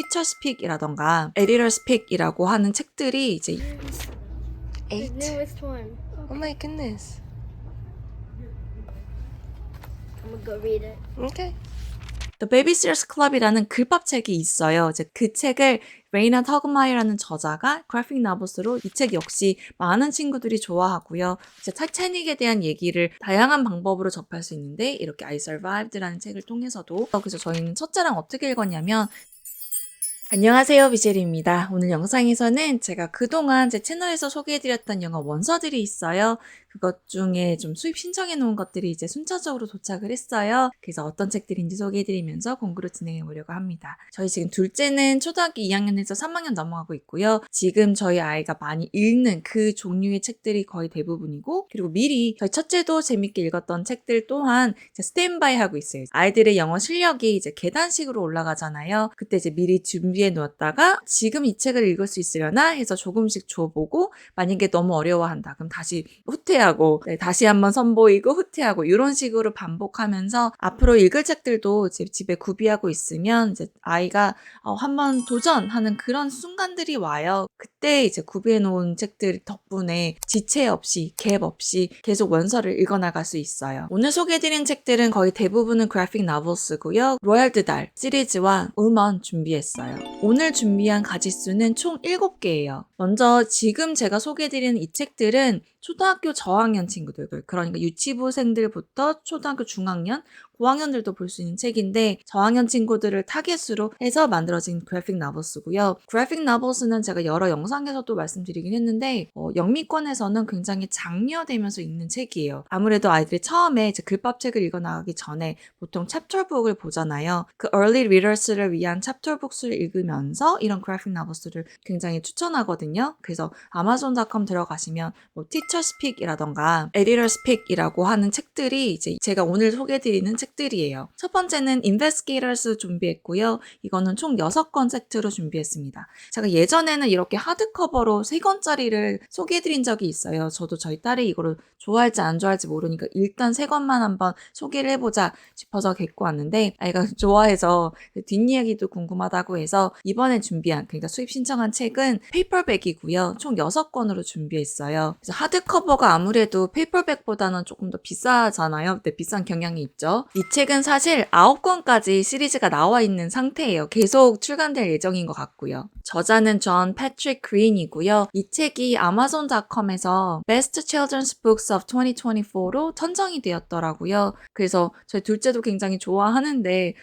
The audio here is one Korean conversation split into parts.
Teacher Speak이라던가 Editor Speak이라고 하는 책들이 이제 The 8. newest one. Oh my goodness. I'm gonna go read it. Okay. The Babysitters Club이라는 글밥책이 있어요. 이제 그 책을 레이나 터그마이어라는 저자가 그래픽 노블스로 이 책 역시 많은 친구들이 좋아하고요. 이제 타이타닉에 대한 얘기를 다양한 방법으로 접할 수 있는데 이렇게 I Survived라는 책을 통해서도 그래서 저희는 첫째랑 어떻게 읽었냐면 안녕하세요, 비젤입니다. 오늘 영상에서는 제가 그동안 제 채널에서 소개해드렸던 영어 원서들이 있어요. 그것 중에 좀 수입 신청해 놓은 것들이 이제 순차적으로 도착을 했어요. 그래서 어떤 책들인지 소개해드리면서 공부를 진행해 보려고 합니다. 저희 지금 둘째는 초등학교 2학년에서 3학년 넘어가고 있고요. 지금 저희 아이가 많이 읽는 그 종류의 책들이 거의 대부분이고 그리고 미리 저희 첫째도 재밌게 읽었던 책들 또한 이제 스탠바이 하고 있어요. 아이들의 영어 실력이 이제 계단식으로 올라가잖아요. 그때 이제 미리 준비해 놓았다가 지금 이 책을 읽을 수 있으려나 해서 조금씩 줘보고 만약에 너무 어려워한다. 그럼 다시 후퇴하고 다시 한번 선보이고 후퇴하고 이런 식으로 반복하면서 앞으로 읽을 책들도 집에 구비하고 있으면 이제 아이가 한번 도전하는 그런 순간들이 와요. 그때 이제 구비해 놓은 책들 덕분에 지체 없이 갭 없이 계속 원서를 읽어나갈 수 있어요. 오늘 소개해드린 책들은 거의 대부분은 그래픽 노블스고요. 로얄드 달 시리즈와 음원 준비했어요. 오늘 준비한 가지수는 총 7개예요. 먼저 지금 제가 소개해드리는 이 책들은 초등학교 저학년 친구들, 그러니까 유치부생들부터 초등학교 중학년, 고학년들도 볼 수 있는 책인데 저학년 친구들을 타겟으로 해서 만들어진 그래픽 노블스고요. 그래픽 노블스는 제가 여러 영상에서도 말씀드리긴 했는데 영미권에서는 굉장히 장려되면서 읽는 책이에요. 아무래도 아이들이 처음에 이제 글밥책을 읽어나가기 전에 보통 챕터북을 보잖아요. 그 early readers를 위한 챕터북을 읽으면서 이런 그래픽 노블스를 굉장히 추천하거든요. 그래서 아마존.com 들어가시면 뭐 Teacher Speak이라던가 Editor Speak이라고 하는 책들이 이제 제가 오늘 소개해드리는 책들이에요. 첫 번째는 Investigators 준비했고요. 이거는 총 6권 세트로 준비했습니다. 제가 예전에는 이렇게 하드커버로 3권짜리를 소개해드린 적이 있어요. 저도 저희 딸이 이거를 좋아할지 안 좋아할지 모르니까 일단 3권만 한번 소개를 해보자 싶어서 갖고 왔는데 아이가 좋아해서 뒷이야기도 궁금하다고 해서 이번에 준비한 그러니까 수입 신청한 책은 페이퍼백이고요. 총 6권으로 준비했어요. 그래서 하드커버가 아무래도 페이퍼백보다는 조금 더 비싸잖아요. 네, 비싼 경향이 있죠. 이 책은 사실 9권까지 시리즈가 나와 있는 상태예요. 계속 출간될 예정인 것 같고요. 저자는 존 패트릭 그린이고요. 이 책이 아마존.com에서 Best Children's Books of 2024로 선정이 되었더라고요. 그래서 저희 둘째도 굉장히 좋아하는데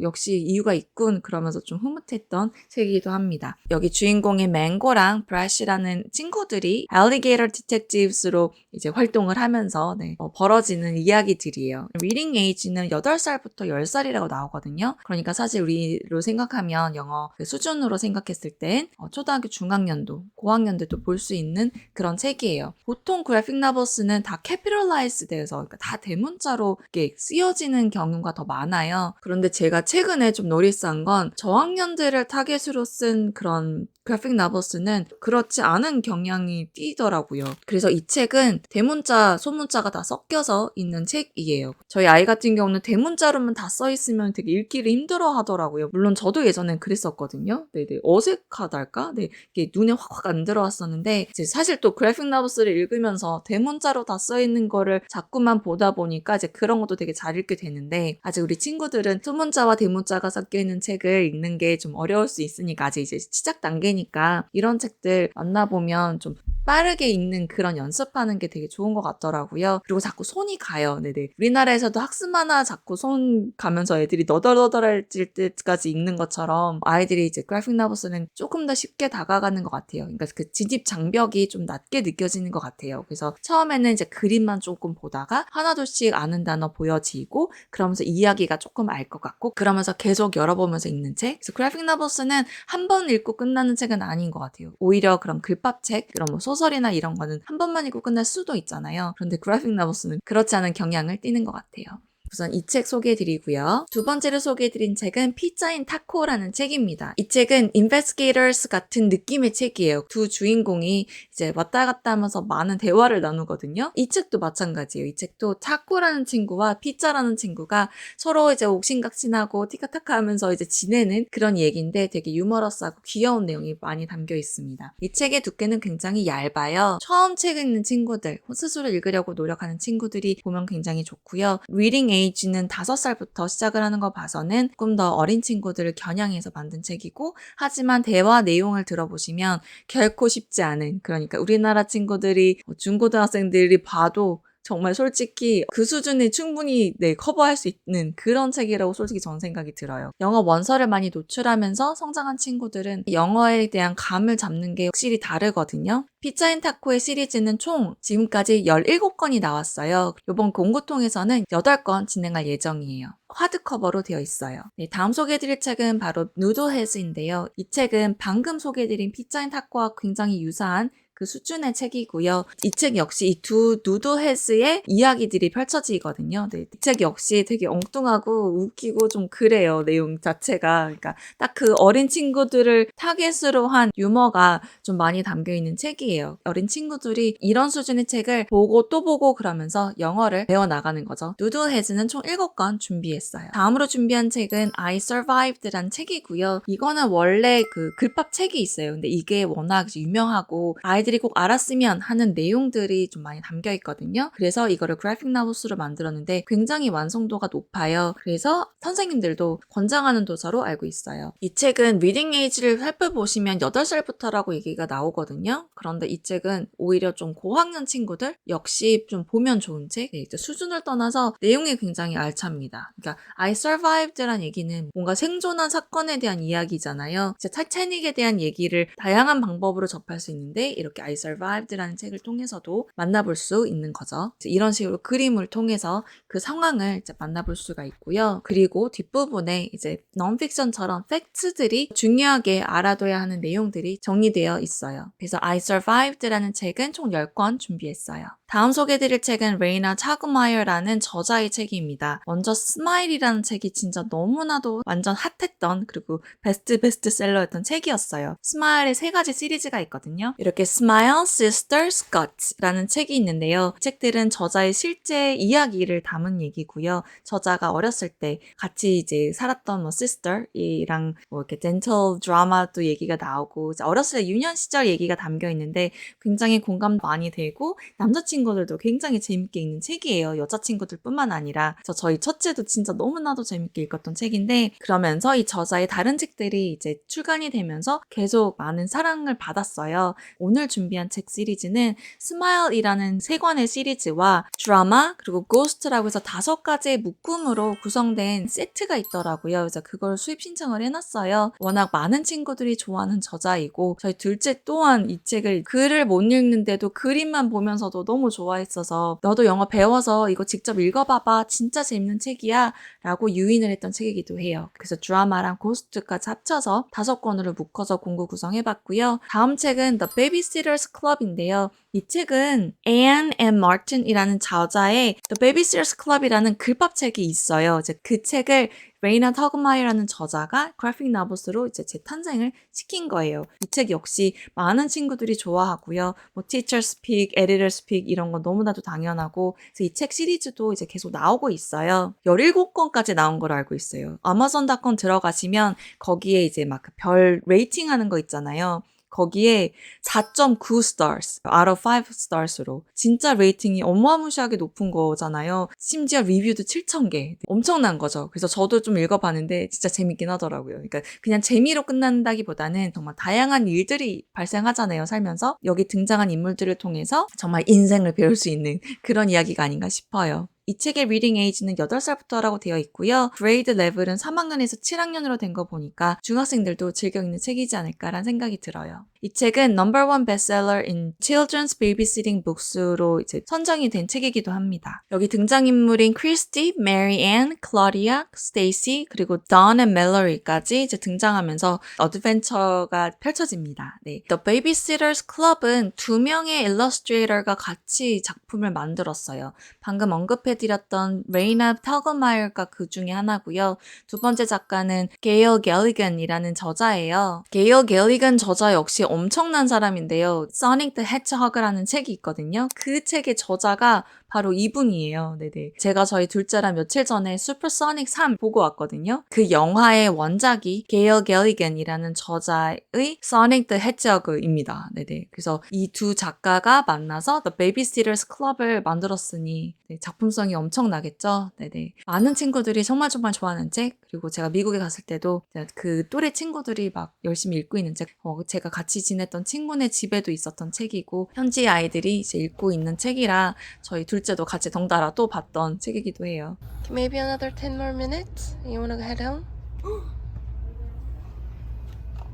역시 이유가 있군 그러면서 좀 흐뭇했던 책이기도 합니다. 여기 주인공의 맹고랑 브래시라는 친구들이 Alligator Detectives로 이제 활동을 하면서 벌어지는 이야기들이에요. 리딩 에이지는 8살부터 10살이라고 나오거든요. 그러니까 사실 우리로 생각하면 영어 수준으로 생각했을 땐 초등학교 중학년도, 고학년들도 볼 수 있는 그런 책이에요. 보통 그래픽 노블스는 다 캐피털라이즈 돼서 그러니까 다 대문자로 이렇게 쓰여지는 경우가 더 많아요. 그런데 제가 최근에 좀 노리스한 건 저학년들을 타겟으로 쓴 그런 그래픽 노블스는 그렇지 않은 경향이 띄더라고요. 그래서 이 책은 대문자, 소문자가 다 섞여서 있는 책이에요. 저희 아이 같은 경우는 대문자로만 다 써있으면 되게 읽기를 힘들어 하더라고요. 물론 저도 예전엔 그랬었거든요. 네네. 어색하달까? 네. 이게 눈에 확확 안 들어왔었는데, 이제 사실 또 그래픽 노블스를 읽으면서 대문자로 다 써있는 거를 자꾸만 보다 보니까 이제 그런 것도 되게 잘 읽게 되는데, 아직 우리 친구들은 소문자와 대문자가 섞여있는 책을 읽는 게 좀 어려울 수 있으니까, 아직 이제 시작 단계니까 이런 책들 만나보면 좀 빠르게 읽는 그런 연습하는 게 되게 좋은 것 같더라고요. 그리고 자꾸 손이 가요. 네네. 우리나라에서도 학습 만화 자꾸 손 가면서 애들이 너덜너덜해질 때까지 읽는 것처럼 아이들이 이제 그래픽 노블스는 조금 더 쉽게 다가가는 것 같아요. 그러니까 그 진입 장벽이 좀 낮게 느껴지는 것 같아요. 그래서 처음에는 이제 그림만 조금 보다가 하나둘씩 아는 단어 보여지고 그러면서 이야기가 조금 알 것 같고 그러면서 계속 열어보면서 읽는 책. 그래서 그래픽 노블스는 한 번 읽고 끝나는 책은 아닌 것 같아요. 오히려 그런 글밥책, 그런 뭐 소설이나 이런 거는 한 번만 읽고 끝날 수도 있잖아요. 그런데 그래픽 노블스는 그렇지 않은 경향을 띠는 것 같아요. 우선 이 책 소개해드리고요. 두 번째로 소개해드린 책은 피자인 타코라는 책입니다. 이 책은 Investigators 같은 느낌의 책이에요. 두 주인공이 이제 왔다 갔다 하면서 많은 대화를 나누거든요. 이 책도 마찬가지예요. 이 책도 타코라는 친구와 피자라는 친구가 서로 이제 옥신각신하고 티카타카 하면서 이제 지내는 그런 얘기인데 되게 유머러스하고 귀여운 내용이 많이 담겨 있습니다. 이 책의 두께는 굉장히 얇아요. 처음 책 읽는 친구들, 스스로 읽으려고 노력하는 친구들이 보면 굉장히 좋고요. 리딩 에이지는 5살부터 시작을 하는 거 봐서는 조금 더 어린 친구들을 겨냥해서 만든 책이고, 하지만 대화 내용을 들어보시면 결코 쉽지 않은, 그러니까 우리나라 친구들이 중고등학생들이 봐도 정말 솔직히 그 수준이 충분히 커버할 수 있는 그런 책이라고 솔직히 전 생각이 들어요. 영어 원서를 많이 노출하면서 성장한 친구들은 영어에 대한 감을 잡는 게 확실히 다르거든요. 피자인 타코의 시리즈는 총 지금까지 17권이 나왔어요. 이번 공구통에서는 8권 진행할 예정이에요. 하드커버로 되어 있어요. 네, 다음 소개해드릴 책은 바로 누드헤즈인데요. 이 책은 방금 소개해드린 피자인 타코와 굉장히 유사한 그 수준의 책이고요. 이 책 역시 이 두 누드헤즈의 이야기들이 펼쳐지거든요. 네, 이 책 역시 되게 엉뚱하고 웃기고 좀 그래요. 내용 자체가. 그러니까 딱 그 어린 친구들을 타겟으로 한 유머가 좀 많이 담겨 있는 책이에요. 어린 친구들이 이런 수준의 책을 보고 또 보고 그러면서 영어를 배워나가는 거죠. 누드헤즈는 총 7권 준비했어요. 다음으로 준비한 책은 I Survived라는 책이고요. 이거는 원래 그 글밥 책이 있어요. 근데 이게 워낙 유명하고 아이들이 꼭 알았으면 하는 내용들이 좀 많이 담겨 있거든요. 그래서 이거를 그래픽 나봇으로 만들었는데 굉장히 완성도가 높아요. 그래서 선생님들도 권장하는 도서로 알고 있어요. 이 책은 리딩 에이지를 살펴보시면 8살부터라고 얘기가 나오거든요. 그런데 이 책은 오히려 좀 고학년 친구들 역시 좀 보면 좋은 책. 네, 이제 수준을 떠나서 내용이 굉장히 알찹니다. 그러니까 I Survived라는 얘기는 뭔가 생존한 사건에 대한 이야기잖아요. 이제 타이타닉에 대한 얘기를 다양한 방법으로 접할 수 있는데 이렇게 I Survived라는 책을 통해서도 만나볼 수 있는 거죠. 이런 식으로 그림을 통해서 그 상황을 이제 만나볼 수가 있고요. 그리고 뒷부분에 이제 넌픽션처럼 팩트들이 중요하게 알아둬야 하는 내용들이 정리되어 있어요. 그래서 I Survived라는 책은 총 10권 준비했어요. 다음 소개해드릴 책은 레이나 차그마이어라는 저자의 책입니다. 먼저 스마일이라는 책이 진짜 너무나도 완전 핫했던 그리고 베스트셀러였던 책이었어요. 스마일의 3가지 시리즈가 있거든요. 이렇게 Smile, Sisters, Guts라는 책이 있는데요. 이 책들은 저자의 실제 이야기를 담은 얘기고요. 저자가 어렸을 때 같이 이제 살았던 sister이랑 이렇게 덴털 드라마도 얘기가 나오고 어렸을 때 유년 시절 얘기가 담겨 있는데 굉장히 공감 많이 되고 남자친구들도 굉장히 재밌게 읽는 책이에요. 여자친구들뿐만 아니라 저희 첫째도 진짜 너무나도 재밌게 읽었던 책인데 그러면서 이 저자의 다른 책들이 이제 출간이 되면서 계속 많은 사랑을 받았어요. 오늘 준비한 책 시리즈는 스마일이라는 3권의 시리즈와 드라마 그리고 고스트라고 해서 5가지의 묶음으로 구성된 세트가 있더라고요. 그래서 그걸 수입 신청을 해놨어요. 워낙 많은 친구들이 좋아하는 저자이고 저희 둘째 또한 이 책을 글을 못 읽는데도 그림만 보면서도 너무 좋아했어서 너도 영어 배워서 이거 직접 읽어봐봐. 진짜 재밌는 책이야 라고 유인을 했던 책이기도 해요. 그래서 드라마랑 고스트까지 합쳐서 5권으로 묶어서 공구 구성해봤고요. 다음 책은 The Babysitters Club인데요. 이 책은 Anne and Martin이라는 저자의 The Babysitters Club이라는 글밥책이 있어요. 이제 그 책을 레이나 터그마이어라는 저자가 그래픽 나봇으로 이제 재탄생을 시킨 거예요. 이 책 역시 많은 친구들이 좋아하고요. 뭐 Teacher Speak, Editor Speak 이런 건 너무나도 당연하고 그래서 이 책 시리즈도 이제 계속 나오고 있어요. 17권까지 나온 걸 알고 있어요. 아마존.com 들어가시면 거기에 이제 막 별 레이팅하는 거 있잖아요. 거기에 4.9 stars, out of 5 stars로 진짜 레이팅이 어마무시하게 높은 거잖아요. 심지어 리뷰도 7,000개. 엄청난 거죠. 그래서 저도 좀 읽어봤는데 진짜 재밌긴 하더라고요. 그러니까 그냥 재미로 끝난다기보다는 정말 다양한 일들이 발생하잖아요, 살면서. 여기 등장한 인물들을 통해서 정말 인생을 배울 수 있는 그런 이야기가 아닌가 싶어요. 이 책의 리딩 에이지는 8살부터라고 되어 있고요. 그레이드 레벨은 3학년에서 7학년으로 된 거 보니까 중학생들도 즐겨 읽는 책이지 않을까라는 생각이 들어요. 이 책은 No.1 bestseller in Children's Babysitting Books로 이제 선정이 된 책이기도 합니다. 여기 등장인물인 크리스티, 메리 앤, 클로디아, 스테이시, 그리고 돈 앤 멜로리까지 이제 등장하면서 어드벤처가 펼쳐집니다. 네. The Babysitters Club은 2명의 일러스트레이터가 같이 작품을 만들었어요. 방금 언급해드렸던 레이나 터거마이어가 그 중에 하나고요. 두 번째 작가는 게일 갤리건이라는 저자예요. 게일 갤리건 저자 역시 엄청난 사람인데요. Sonic the Hedgehog라는 책이 있거든요. 그 책의 저자가 바로 이분이에요. 네네. 제가 저희 둘째랑 며칠 전에 슈퍼소닉 3 보고 왔거든요. 그 영화의 원작이 게일 갤리건이라는 저자의 Sonic the Hedgehog입니다. 네네. 그래서 이 두 작가가 만나서 The Babysitters Club을 만들었으니 네, 작품성이 엄청나겠죠. 네네. 많은 친구들이 정말 좋아하는 책, 그리고 제가 미국에 갔을 때도 그 또래 친구들이 막 열심히 읽고 있는 책, 제가 같이 지냈던 친구네 집에도 있었던 책이고 현지 아이들이 이제 읽고 있는 책이라 저희 둘째도 같이 덩달아 또 봤던 책이기도 해요. Maybe another 10 more minutes? You wanna head home?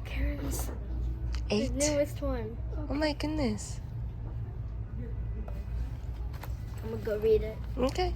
Karen's the 8? newest one. Oh my goodness. I'm gonna go read it. Okay.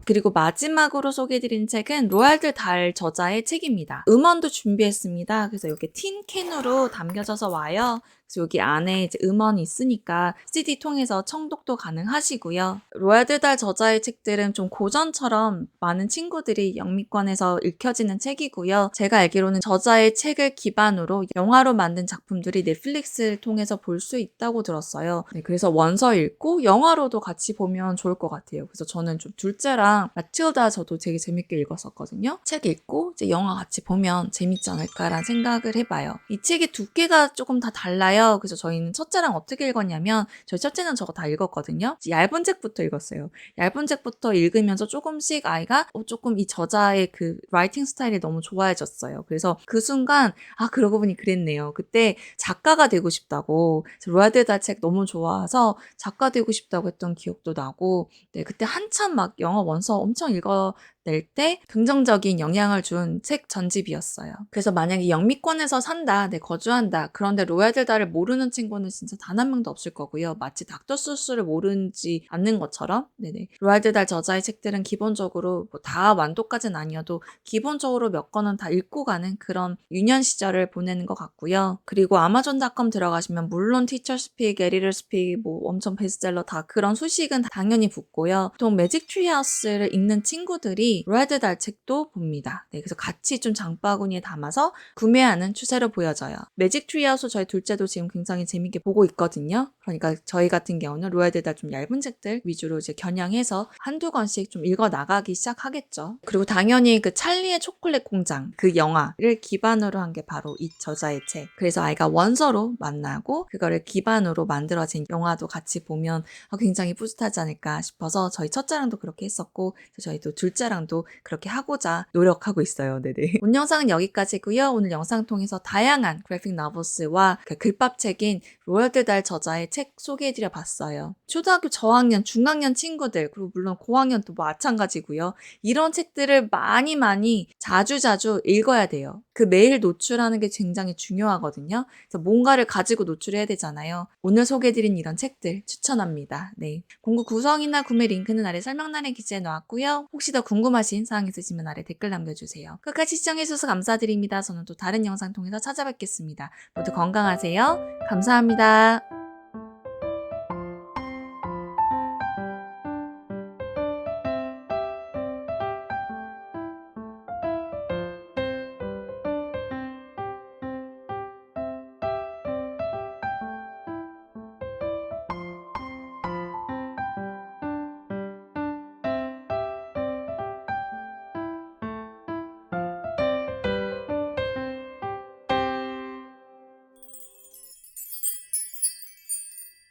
그리고 마지막으로 소개해드린 책은 로알드 달 저자의 책입니다. 음원도 준비했습니다. 그래서 이렇게 틴캔으로 담겨져서 와요. 그래서 여기 안에 이제 음원이 있으니까 CD 통해서 청독도 가능하시고요. 로알드 달 저자의 책들은 좀 고전처럼 많은 친구들이 영미권에서 읽혀지는 책이고요. 제가 알기로는 저자의 책을 기반으로 영화로 만든 작품들이 넷플릭스를 통해서 볼 수 있다고 들었어요. 네, 그래서 원서 읽고 영화로도 같이 보면 좋을 것 같아요. 그래서 저는 좀 둘째랑 마틸다 저도 되게 재밌게 읽었었거든요. 책 읽고 이제 영화 같이 보면 재밌지 않을까라는 생각을 해봐요. 이 책의 두께가 조금 다 달라요. 그래서 저희는 첫째랑 어떻게 읽었냐면 저희 첫째는 저거 다 읽었거든요. 얇은 책부터 읽었어요. 얇은 책부터 읽으면서 조금씩 아이가 조금 이 저자의 그 라이팅 스타일이 너무 좋아해졌어요. 그래서 그 순간 그러고 보니 그랬네요. 그때 작가가 되고 싶다고 로알드 달 책 너무 좋아해서 작가 되고 싶다고 했던 기억도 나고 네, 그때 한참 막 영어 원서 엄청 낼 때 긍정적인 영향을 준 책 전집이었어요. 그래서 만약에 영미권에서 산다, 거주한다. 그런데 로얄드 달을 모르는 친구는 진짜 단 한 명도 없을 거고요. 마치 닥터 수스를 모르지 않는 것처럼. 네네. 로얄드 달 저자의 책들은 기본적으로 다 완독까지는 아니어도 기본적으로 몇 권은 다 읽고 가는 그런 유년 시절을 보내는 것 같고요. 그리고 아마존.com 들어가시면 물론 티처 스픽, 에리를 스픽, 엄청 베스트셀러 다 그런 수식은 당연히 붙고요. 보통 매직 트리 하우스를 읽는 친구들이 로얄드 달 책도 봅니다. 네, 그래서 같이 좀 장바구니에 담아서 구매하는 추세로 보여져요. 매직 트리 하우스 저희 둘째도 지금 굉장히 재밌게 보고 있거든요. 그러니까 저희 같은 경우는 로얄드 달 좀 얇은 책들 위주로 이제 겨냥해서 한두 권씩 좀 읽어 나가기 시작하겠죠. 그리고 당연히 그 찰리의 초콜릿 공장 그 영화를 기반으로 한 게 바로 이 저자의 책. 그래서 아이가 원서로 만나고 그거를 기반으로 만들어진 영화도 같이 보면 굉장히 뿌듯하지 않을까 싶어서 저희 첫째랑도 그렇게 했었고 저희 또 둘째랑도 그렇게 하고자 노력하고 있어요. 네네. 오늘 영상은 여기까지고요. 오늘 영상 통해서 다양한 그래픽 노블스와 그 글밥책인 로얄드 달 저자의 책 소개해드려 봤어요. 초등학교 저학년, 중학년 친구들 그리고 물론 고학년도 마찬가지고요. 이런 책들을 많이 자주 읽어야 돼요. 그 매일 노출하는 게 굉장히 중요하거든요. 그래서 뭔가를 가지고 노출해야 되잖아요. 오늘 소개해드린 이런 책들 추천합니다. 네. 공부 구성이나 구매 링크는 아래 설명란에 기재해 놓았고요. 혹시 더 궁금하신 사항 있으시면 아래 댓글 남겨주세요. 끝까지 시청해주셔서 감사드립니다. 저는 또 다른 영상 통해서 찾아뵙겠습니다. 모두 건강하세요. 감사합니다.